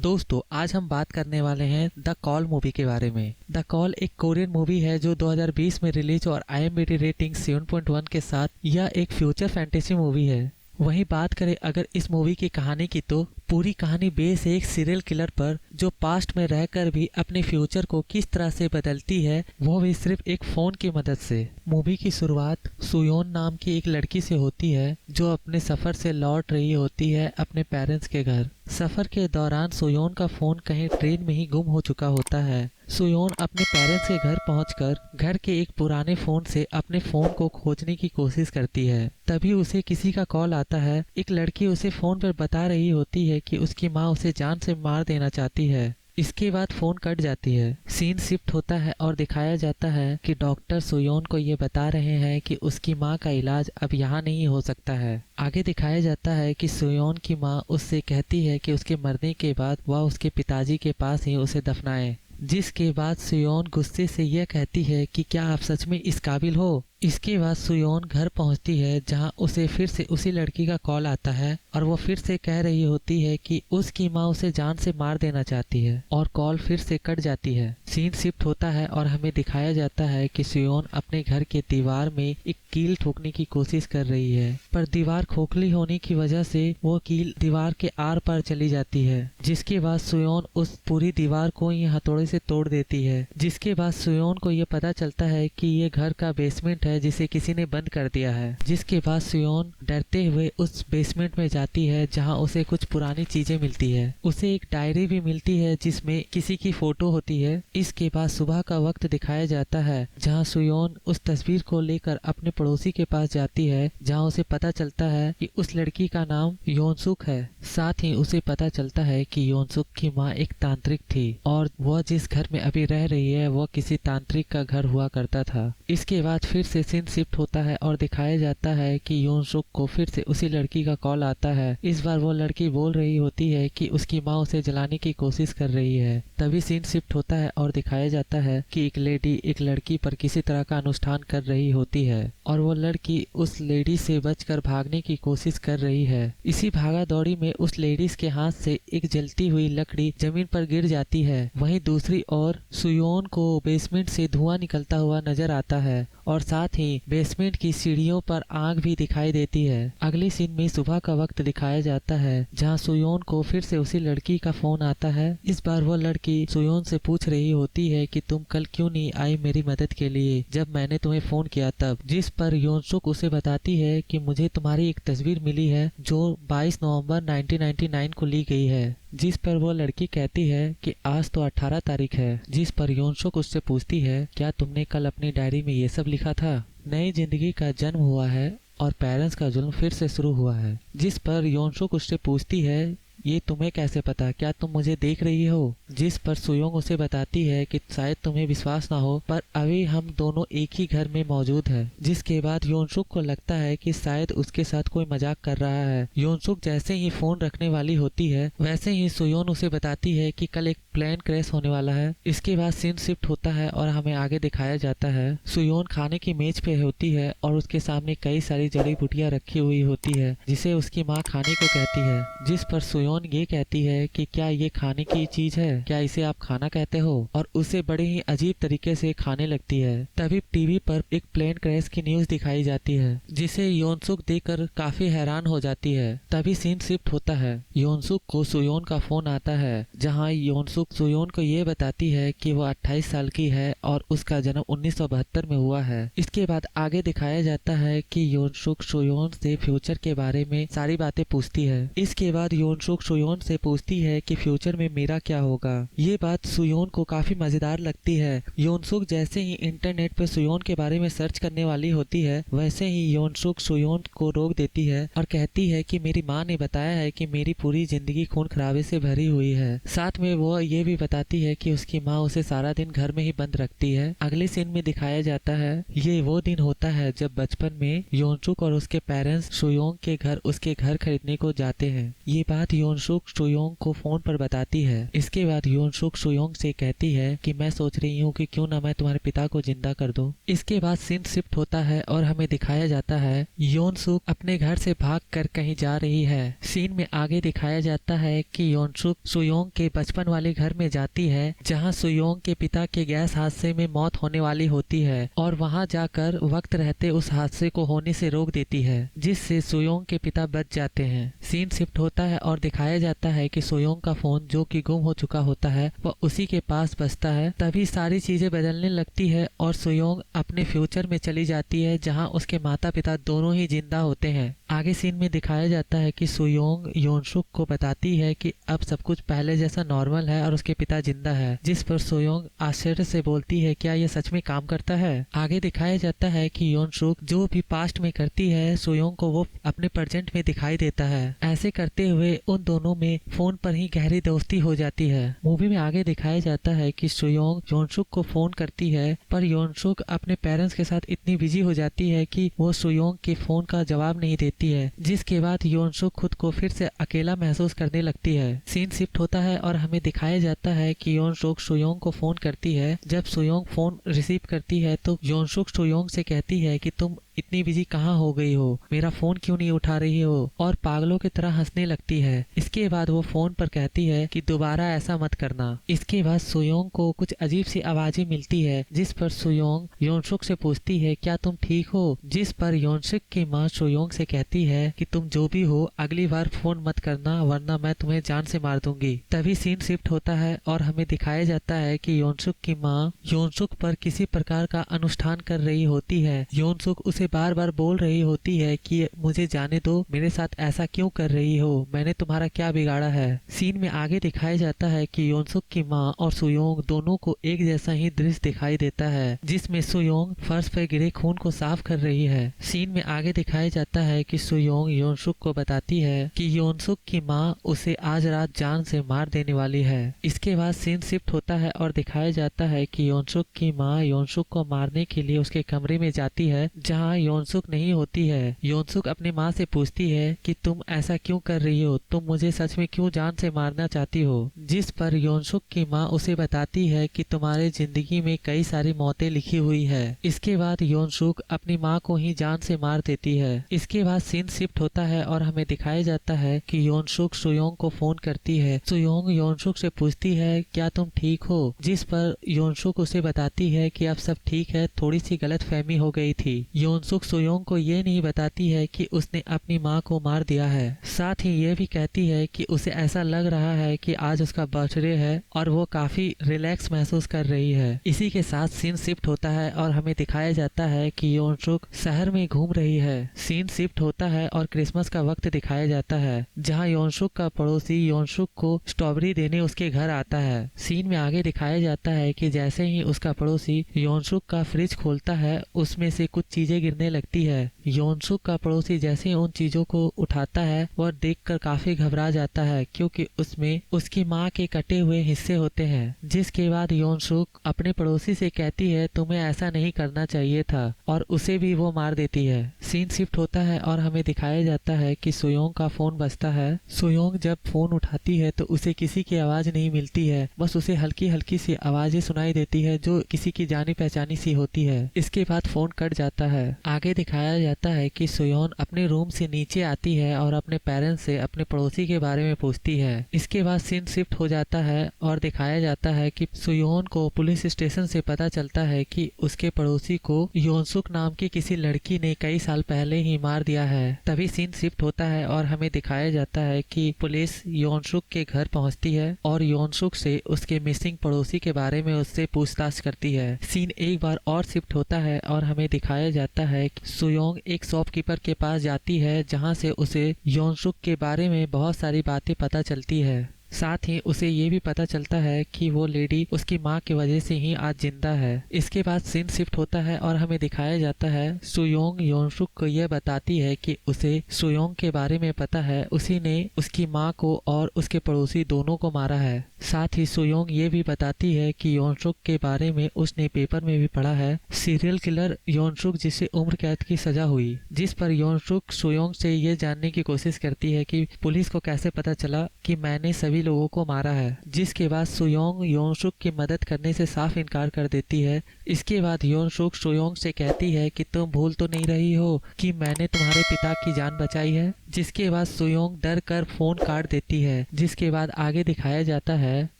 दोस्तों आज हम बात करने वाले हैं द कॉल मूवी के बारे में। द कॉल एक कोरियन मूवी है जो 2020 में रिलीज और IMDb रेटिंग 7.1 के साथ यह एक फ्यूचर फैंटेसी मूवी है। वहीं बात करें अगर इस मूवी की कहानी की तो पूरी कहानी बेस है एक सीरियल किलर पर जो पास्ट में रहकर भी अपने फ्यूचर को किस तरह से बदलती है, वो भी सिर्फ एक फोन की मदद से। मूवी की शुरुआत सुयोन नाम की एक लड़की से होती है जो अपने सफर से लौट रही होती है अपने पेरेंट्स के घर। सफर के दौरान सुयोन का फोन कहीं ट्रेन में ही गुम हो चुका होता है। सुयोन अपने पेरेंट्स के घर पहुंचकर घर के एक पुराने फोन से अपने फोन को खोजने की कोशिश करती है। तभी उसे किसी का कॉल आता है। एक लड़की उसे फोन पर बता रही होती है कि उसकी माँ उसे जान से मार देना चाहती है। इसके बाद फोन कट जाती है। सीन शिफ्ट होता है और दिखाया जाता है कि डॉक्टर सुयोन को ये बता रहे हैं कि उसकी माँ का इलाज अब यहाँ नहीं हो सकता है। आगे दिखाया जाता है कि सुयोन की माँ उससे कहती है कि उसके मरने के बाद वह उसके पिताजी के पास ही उसे दफनाए, जिसके बाद सुयोन गुस्से से यह कहती है कि क्या आप सच में इस काबिल हो। इसके बाद सुयोन घर पहुंचती है जहां उसे फिर से उसी लड़की का कॉल आता है और वो फिर से कह रही होती है कि उसकी माँ उसे जान से मार देना चाहती है और कॉल फिर से कट जाती है। सीन शिफ्ट होता है और हमें दिखाया जाता है कि सुयोन अपने घर के दीवार में एक कील ठोकने की कोशिश कर रही है, पर दीवार खोखली होने की वजह से वो कील दीवार के आर पार चली जाती है। जिसके बाद सुयोन उस पूरी दीवार को ही हथौड़े से तोड़ देती है। जिसके बाद सुयोन को ये पता चलता है कि ये घर का बेसमेंट है जिसे किसी ने बंद कर दिया है। जिसके बाद सुयोन डरते हुए उस बेसमेंट में जाती है जहां उसे कुछ पुरानी चीजें मिलती है। उसे एक डायरी भी मिलती है जिसमें किसी की फोटो होती है। इसके बाद सुबह का वक्त दिखाया जाता है जहां सुयोन उस तस्वीर को लेकर अपने पड़ोसी के पास जाती है जहां उसे पता चलता है कि उस लड़की का नाम योनसुक है। साथ ही उसे पता चलता है कि योनसुक की माँ एक तांत्रिक थी और वह जिस घर में अभी रह रही है वह किसी तांत्रिक का घर हुआ करता था। इसके बाद फिर से सीन शिफ्ट होता है और दिखाया जाता है कि योनसुक को फिर से उसी लड़की का कॉल आता है। इस बार वो लड़की बोल रही होती है कि उसकी माँ उसे जलाने की कोशिश कर रही है। तभी सीन शिफ्ट होता है और दिखाया जाता है कि एक लेडी एक लड़की पर किसी तरह का अनुष्ठान कर रही होती है और वो लड़की उस लेडी से बचकर भागने की कोशिश कर रही है। इसी भागा दौड़ी में उस लेडीज के हाथ से एक जलती हुई लकड़ी जमीन पर गिर जाती है। वहीं दूसरी ओर सुयोन को बेसमेंट से धुआं निकलता हुआ नजर आता है और साथ ही बेसमेंट की सीढ़ियों पर आग भी दिखाई देती है। अगले सीन में सुबह का वक्त दिखाया जाता है जहां सुयोन को फिर से उसी लड़की का फोन आता है। इस बार वो लड़की सुयोन से पूछ रही होती है कि तुम कल क्यों नहीं आई मेरी मदद के लिए जब मैंने तुम्हें फोन किया तब। जिस पर योनसुक उसे बताती है कि मुझे तुम्हारी एक तस्वीर मिली है जो 22 नवंबर 1999 को ली गई है। जिस पर वो लड़की कहती है कि आज तो 18 तारीख है। जिस पर योनसुक उससे पूछती है क्या तुमने कल अपनी डायरी में ये सब लिखा था। नई जिंदगी का जन्म हुआ है और पेरेंट्स का जुल्म फिर से शुरू हुआ है। जिस पर योनसुक उससे पूछती है ये तुम्हें कैसे पता, क्या तुम मुझे देख रही हो। जिस पर सुयोंग उसे बताती है कि शायद तुम्हें विश्वास ना हो पर अभी हम दोनों एक ही घर में मौजूद हैं। जिसके बाद योनसुक को लगता है कि शायद उसके साथ कोई मजाक कर रहा है। योनसुक जैसे ही फोन रखने वाली होती है वैसे ही सुयोन उसे बताती है कि कल एक प्लेन क्रैश होने वाला है। इसके बाद सीन शिफ्ट होता है और हमें आगे दिखाया जाता है सुयोन खाने की मेज पे होती है और उसके सामने कई सारी जड़ी बूटियां रखी हुई होती है जिसे उसकी माँ खाने को कहती है। जिस पर सुयोन ये कहती है कि क्या ये खाने की चीज है, क्या इसे आप खाना कहते हो, और उसे बड़े ही अजीब तरीके से खाने लगती है। तभी टीवी पर एक प्लेन क्रैश की न्यूज दिखाई जाती है जिसे योनसुक देखकर काफी हैरान हो जाती है। तभी सीन शिफ्ट होता है। योनसुक को सुयोन का फोन आता है जहां योनसुक सुयोन को ये बताती है कि वो 28 साल की है और उसका जन्म 1972 में हुआ है। इसके बाद आगे दिखाया जाता है कि योनसुक सुयोन से फ्यूचर के बारे में सारी बातें पूछती है। इसके बाद योनसुक सुयोन से पूछती है कि फ्यूचर में मेरा क्या होगा। ये बात सुयोन को काफी मजेदार लगती है। योनसुक जैसे ही इंटरनेट पे सुयोन के बारे में सर्च करने वाली होती है वैसे ही योनसुक सुयोन को रोक देती है और कहती है कि मेरी माँ ने बताया है कि मेरी पूरी जिंदगी खून खराबे से भरी हुई है। साथ में वो ये भी बताती है कि उसकी माँ उसे सारा दिन घर में ही बंद रखती है। अगले सीन में दिखाया जाता है ये वो दिन होता है जब बचपन में योनसुक और उसके पेरेंट्स सुयोन के घर उसके घर खरीदने को जाते हैं। ये बात योनसुक सुयोंग को फोन पर बताती है। इसके बाद योनसुक सुयोंग से कहती है कि मैं सोच रही हूँ कि क्यों ना मैं तुम्हारे पिता को जिंदा कर दूं। इसके बाद सीन शिफ्ट होता है और हमें दिखाया जाता है योनसुक अपने घर से भागकर कहीं जा रही है। सीन में आगे दिखाया जाता है कि योनसुक सुयोंग के बचपन वाले घर में जाती है जहाँ सुयोंग के पिता के गैस हादसे में मौत होने वाली होती है और वहाँ जाकर वक्त रहते उस हादसे को होने से रोक देती है, जिससे सुयोंग के पिता बच जाते हैं। सीन शिफ्ट होता है और दिखाया जाता है कि सुयोंग का फोन जो कि गुम हो चुका होता है वह उसी के पास बजता है। तभी सारी चीजें बदलने लगती है और सुयोंग अपने फ्यूचर में चली जाती है जहाँ उसके माता पिता दोनों ही जिंदा होते हैं। आगे सीन में दिखाया जाता है कि सुयोंग योनसुक को बताती है कि अब सब कुछ पहले जैसा नॉर्मल है और उसके पिता जिंदा है, जिस पर सुयोंग आश्चर्य से बोलती है क्या यह सच में काम करता है। आगे दिखाया जाता है कि योनसुक जो भी पास्ट में करती है सुयोंग को वो अपने प्रेजेंट में दिखाई देता है। ऐसे करते हुए उन दोनों में फोन पर ही गहरी दोस्ती हो जाती है। मूवी में आगे दिखाया जाता है कि सुयोंग योनसुक को फोन करती है पर योनसुक अपने पेरेंट्स के साथ इतनी बिजी हो जाती है कि वो सुयोंग के फोन का जवाब नहीं देती है, जिसके बाद योनसुक खुद को फिर से अकेला महसूस करने लगती है। सीन शिफ्ट होता है और हमें दिखाया जाता है कि योनसुक सुयोंग को फोन करती है। जब सुयोंग फोन रिसीव करती है तो योनसुक सुयोंग से कहती है कि तुम इतनी बिजी कहाँ हो गई हो, मेरा फोन क्यों नहीं उठा रही हो, और पागलों की तरह हंसने लगती है। इसके बाद वो फोन पर कहती है कि दोबारा ऐसा मत करना। इसके बाद सुयोंग को कुछ अजीब सी आवाजें मिलती है, जिस पर सुयोंग योनसुक से पूछती है क्या तुम ठीक हो, जिस पर योनसुक की माँ सुयोंग से कहती है कि तुम जो भी हो अगली बार फोन मत करना वरना मैं तुम्हें जान से मार दूंगी। तभी सीन शिफ्ट होता है और हमें दिखाया जाता है कि योनसुक की माँ योनसुक पर किसी प्रकार का अनुष्ठान कर रही होती है। योनसुक उसे बार बार बोल रही होती है कि मुझे जाने दो, मेरे साथ ऐसा क्यों कर रही हो, मैंने तुम्हारा क्या बिगाड़ा है। सीन में आगे दिखाया जाता है कि योनसुक की माँ और सुयोंग दोनों को एक जैसा ही दृश्य दिखाई देता है, जिसमें सुयोंग फर्श पर गिरे खून को साफ कर रही है। सीन में आगे दिखाया जाता है कि सुयोंग योनसुक को बताती है कि योनसुक की माँ उसे आज रात जान से मार देने वाली है। इसके बाद सीन शिफ्ट होता है और दिखाया जाता है कि योनसुक की माँ योनसुक को मारने के लिए उसके कमरे में जाती है जहाँ योनसुक नहीं होती है। योनसुक अपनी माँ से पूछती है कि तुम ऐसा क्यों कर रही हो, तुम मुझे सच में क्यों जान से मारना चाहती हो, जिस पर योनसुक की माँ उसे बताती है कि तुम्हारे जिंदगी में कई सारी मौतें लिखी हुई है। इसके बाद योनसुक अपनी माँ को ही जान से मार देती है। इसके बाद सीन शिफ्ट होता है और हमें दिखाया जाता है कि योनसुक सुयोंग को फोन करती है। सुयोंग योनसुक से पूछती है क्या तुम ठीक हो, जिस पर योनसुक उसे बताती है कि अब सब ठीक है, थोड़ी सी गलतफहमी हो गई थी। योनसुक सुयोंग को ये नहीं बताती है कि उसने अपनी माँ को मार दिया है। साथ ही ये भी कहती है कि उसे ऐसा लग रहा है कि आज उसका बर्थडे है और वो काफी रिलैक्स महसूस कर रही है। इसी के साथ सीन शिफ्ट होता है और हमें दिखाया जाता है कि योनसुक शहर में घूम रही है। सीन शिफ्ट होता है और क्रिसमस का वक्त दिखाया जाता है, जहाँ योनसुक का पड़ोसी योनसुक को स्ट्रॉबेरी देने उसके घर आता है। सीन में आगे दिखाया जाता है कि जैसे ही उसका पड़ोसी योनसुक का फ्रिज खोलता है उसमें से कुछ चीजें गिरने लगती है। योनसुक का पड़ोसी जैसे ही उन चीजों को उठाता है वह देखकर काफी घबरा जाता है, क्योंकि उसमें उसकी माँ के कटे हुए हिस्से होते हैं। जिसके बाद योनसुक अपने पड़ोसी से कहती है तुम्हें ऐसा नहीं करना चाहिए था, और उसे भी वो मार देती है। सीन शिफ्ट होता है और हमें दिखाया जाता है कि सुयोंग का फोन बजता है। सुयोंग जब फोन उठाती है तो उसे किसी की आवाज नहीं मिलती है, बस उसे हल्की हल्की सी आवाजें सुनाई देती है जो किसी की जानी पहचानी सी होती है। इसके बाद फोन कट जाता है। आगे दिखाया जाता है कि सुयोन अपने रूम से नीचे आती है और अपने पेरेंट्स से अपने पड़ोसी के बारे में पूछती है। इसके बाद सीन शिफ्ट हो जाता है और दिखाया जाता है कि सुयोन को पुलिस स्टेशन से पता चलता है कि उसके पड़ोसी को योनसुक नाम की किसी लड़की ने कई साल पहले ही मार दिया है। तभी सीन शिफ्ट होता है और हमें दिखाया जाता है कि पुलिस योनसुक के घर पहुंचती है और योनसुक से उसके मिसिंग पड़ोसी के बारे में उससे पूछताछ करती है। सीन एक बार और शिफ्ट होता है और हमें दिखाया जाता है कि सुयोंग एक शॉपकीपर के पास जाती है, जहां से उसे योनसुक के बारे में बहुत सारी बातें पता चलती है। साथ ही उसे ये भी पता चलता है कि वो लेडी उसकी माँ की वजह से ही आज जिंदा है। इसके बाद सीन शिफ्ट होता है और हमें दिखाया जाता है सुयोंग योनसुक को यह बताती है कि उसे सुयोंग के बारे में पता है, उसी ने उसकी माँ को और उसके पड़ोसी दोनों को मारा है। साथ ही सुयोंग ये भी बताती है कि योनसुक के बारे में उसने पेपर में भी पढ़ा है, सीरियल किलर योनसुक जिसे उम्र कैद की सजा हुई। जिस पर योनसुक सुयोंग से ये जानने की कोशिश करती है कि पुलिस को कैसे पता चला कि मैंने सभी लोगों को मारा है, जिसके बाद सुयोंग योनसुक की मदद करने से साफ इनकार कर देती है। इसके बाद योनसुक सुयोंग से कहती है कि तुम भूल तो नहीं रही हो कि मैंने तुम्हारे पिता की जान बचाई है। जिसके बाद सुयोंग डर कर फोन काट देती है। जिसके बाद आगे दिखाया जाता है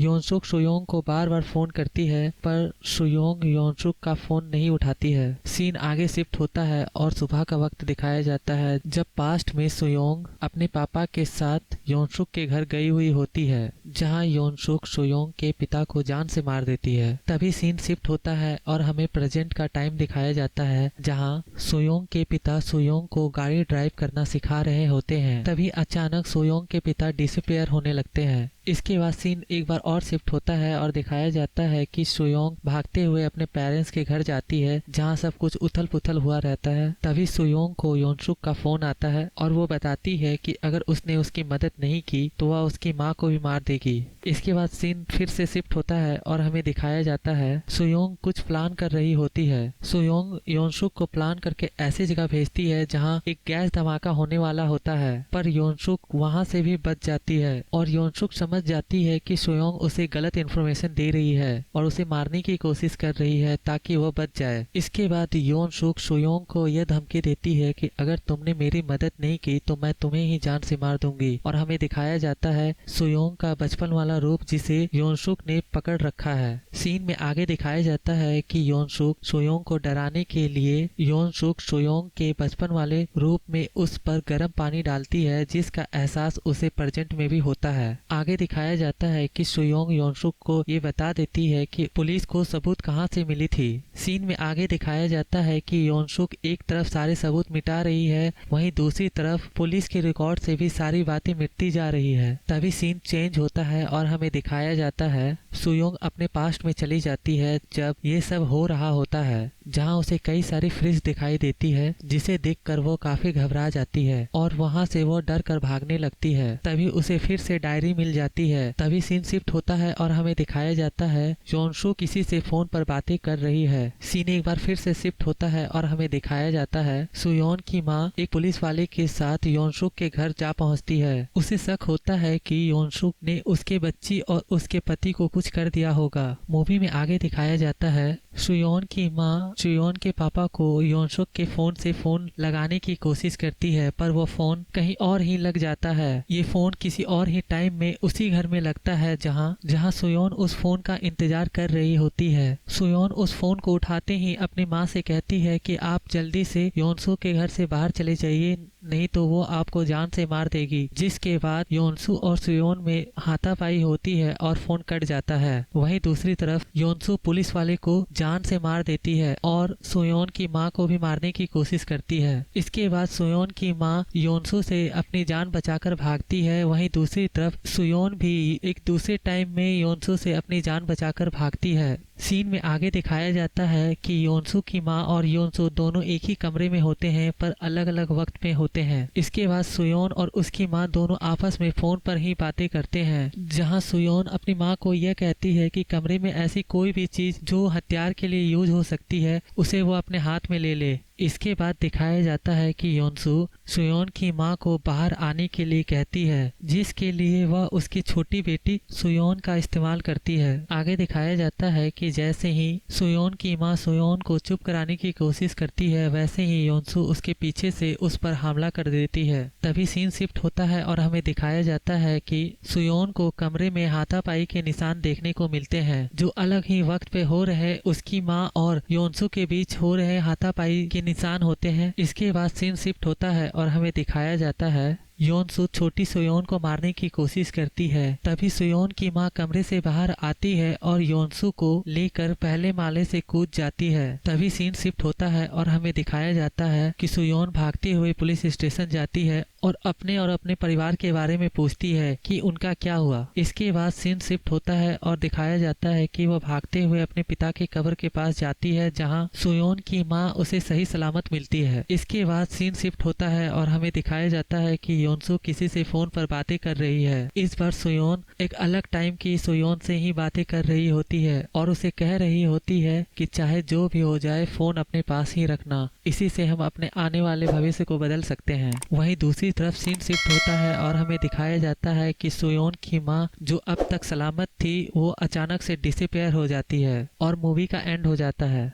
योनसुक सुयोंग को बार बार फोन करती है पर सुयोंग योनसुक का फोन नहीं उठाती है। सीन आगे शिफ्ट होता है और सुबह का वक्त दिखाया जाता है जब पास्ट में सुयोंग अपने पापा के साथ योनसुक के घर गई हुई होती है, जहां योनसुक सुयोंग के पिता को जान से मार देती है। तभी सीन शिफ्ट होता है और हमें प्रेजेंट का टाइम दिखाया जाता है जहां सुयोंग के पिता सुयोंग को गाड़ी ड्राइव करना सिखा रहे होते हैं। तभी अचानक सुयोंग के पिता डिसअपीयर होने लगते हैं। इसके बाद सीन एक बार और शिफ्ट होता है और दिखाया जाता है कि सुयोंग भागते हुए अपने पेरेंट्स के घर जाती है जहां सब कुछ उथल पुथल हुआ रहता है। तभी सुयोंग को योनसुक का फोन आता है और वो बताती है कि अगर उसने उसकी मदद नहीं की तो वह उसकी माँ को भी मार देगी। इसके बाद सीन फिर से शिफ्ट होता है और हमें दिखाया जाता है सुयोंग कुछ प्लान कर रही होती है। सुयोंग योनसुक को प्लान करके ऐसी जगह भेजती है जहाँ एक गैस धमाका होने वाला होता है, पर योनसुक वहाँ से भी बच जाती है और योनसुक समझ जाती है कि सुयोंग उसे गलत इन्फॉर्मेशन दे रही है और उसे मारने की कोशिश कर रही है ताकि वो बच जाए। इसके बाद योनसुक सुयोंग को यह धमकी देती है कि अगर तुमने मेरी मदद नहीं की तो मैं तुम्हें ही जान से मार दूंगी। और हमें दिखाया जाता है सुयोंग का बचपन वाला रूप जिसे योनसुक ने पकड़ रखा है। सीन में आगे दिखाया जाता है कि योनसुक सुयोंग को डराने के लिए योनसुक सुयोंग के बचपन वाले रूप में उस पर गर्म पानी डालती है, जिसका एहसास उसे प्रेजेंट में भी होता है। आगे दिखाया जाता है कि सुयोंग योनसुक को ये बता देती है कि पुलिस को सबूत कहाँ से मिली थी। सीन में आगे दिखाया जाता है कि योनसुक एक तरफ सारे सबूत मिटा रही है, वहीं दूसरी तरफ पुलिस के रिकॉर्ड से भी सारी बातें मिटती जा रही है। तभी सीन चेंज होता है और हमें दिखाया जाता है सुयोंग अपने पास्ट में चली जाती है जब ये सब हो रहा होता है, जहाँ उसे कई सारी फ्रिज दिखाई देती है जिसे देखकर वो काफी घबरा जाती है और वहाँ से वो डर कर भागने लगती है। तभी उसे फिर से डायरी मिल जाती है। तभी सीन शिफ्ट होता है और हमें दिखाया जाता है योनसुक किसी से फोन पर बातें कर रही है। सीन एक बार फिर से शिफ्ट होता है और हमें दिखाया जाता है सुयोंग की माँ एक पुलिस वाले के साथ योनसुक के घर जा पहुँचती है। उसे शक होता है कि योनसुक ने उसके बच्ची और उसके पति को कुछ कर दिया होगा। मूवी में आगे दिखाया जाता है सुयोंग की माँ सुयोंग के पापा को योनसुक के फोन से फोन लगाने की कोशिश करती है, पर वो फोन कहीं और ही लग जाता है। ये फोन किसी और ही टाइम में उसी घर में लगता है जहाँ सुयोंग उस फोन का इंतजार कर रही होती है। सुयोंग उस फोन को उठाते ही अपनी माँ से कहती है कि आप जल्दी से योनसुक के घर से बाहर चले जाइए, नहीं तो वो आपको जान से मार देगी। जिसके बाद योनसु और सुयोंग में हाथापाई होती है और फोन कट जाता है। वहीं दूसरी तरफ योनसु पुलिस वाले को जान से मार देती है और सुयोंग की माँ को भी मारने की कोशिश करती है। इसके बाद सुयोंग की माँ योनसु से अपनी जान बचाकर भागती है। वहीं दूसरी तरफ सुयोंग भी एक दूसरे टाइम में योनसु से अपनी जान बचाकर भागती है। सीन में आगे दिखाया जाता है कि योनसु की माँ और योनसु दोनों एक ही कमरे में होते हैं पर अलग अलग वक्त में होते हैं। इसके बाद सुयोंग और उसकी माँ दोनों आपस में फोन पर ही बातें करते हैं, जहां सुयोंग अपनी माँ को यह कहती है कि कमरे में ऐसी कोई भी चीज जो हथियार के लिए यूज हो सकती है उसे वो अपने हाथ में ले ले। इसके बाद दिखाया जाता है कि योनसु सुयोंग की माँ को बाहर आने के लिए कहती है, जिसके लिए वह उसकी छोटी बेटी सुयोंग का इस्तेमाल करती है। आगे दिखाया जाता है कि जैसे ही सुयोंग की माँ सुयोंग को चुप कराने की कोशिश करती है, वैसे ही योनसु उसके पीछे से उस पर हमला कर देती है। तभी सीन शिफ्ट होता है और हमें दिखाया जाता है कि सुयोंग को कमरे में हाथापाई के निशान देखने को मिलते हैं, जो अलग ही वक्त पे हो रहे उसकी माँ और योनसु के बीच हो रहे हाथापाई के निशान होते हैं। इसके बाद सीन शिफ्ट होता है और हमें दिखाया जाता है योनसु छोटी सुयोंग को मारने की कोशिश करती है। तभी सुयोंग की माँ कमरे से बाहर आती है और योनसु को लेकर पहले माले से कूद जाती है। तभी सीन शिफ्ट होता है और हमें दिखाया जाता है कि सुयोंग भागते हुए पुलिस स्टेशन जाती है और अपने परिवार के बारे में पूछती है कि उनका क्या हुआ। इसके बाद सीन शिफ्ट होता है और दिखाया जाता है कि वह भागते हुए अपने पिता की कब्र के पास जाती है, जहां सोयोन की माँ उसे सही सलामत मिलती है। इसके बाद सीन शिफ्ट होता है और हमें दिखाया जाता है कि योनसू किसी से फोन पर बातें कर रही है। इस बार सोयोन एक अलग टाइम की सोयोन से ही बातें कर रही होती है और उसे कह रही होती है कि चाहे जो भी हो जाए फोन अपने पास ही रखना, इसी से हम अपने आने वाले भविष्य को बदल सकते हैं। वहीं दूसरी तरफ सीन शिफ्ट होता है और हमें दिखाया जाता है कि सोयोन की माँ जो अब तक सलामत थी वो अचानक से डिसअपीयर हो जाती है और मूवी का एंड हो जाता है।